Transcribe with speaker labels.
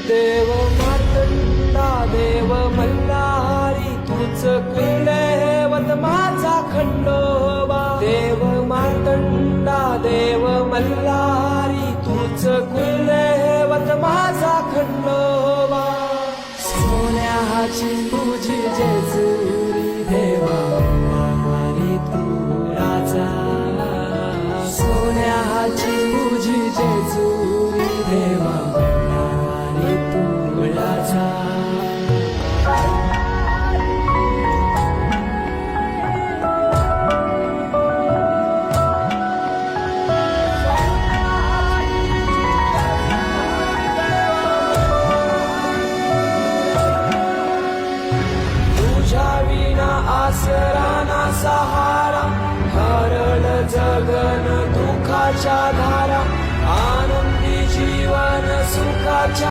Speaker 1: देव मार्तंडा देव मल्हारी तूच कुलदैवत माझा खंडोबा. देव मार्तंडा देव मल्हारी तूच कुलदैवत माझा खंडोबा. सोन्याची तुझी जेजुरी देवा मल्हारी तू राजा. सोन्याची तुझी जेजुरी देवा मल्हारी तू राजा. तुझ्या विना आसरा ना सहारा, हरल जगन दुःखाच्या धारा, आनंदी जीवन सुखाच्या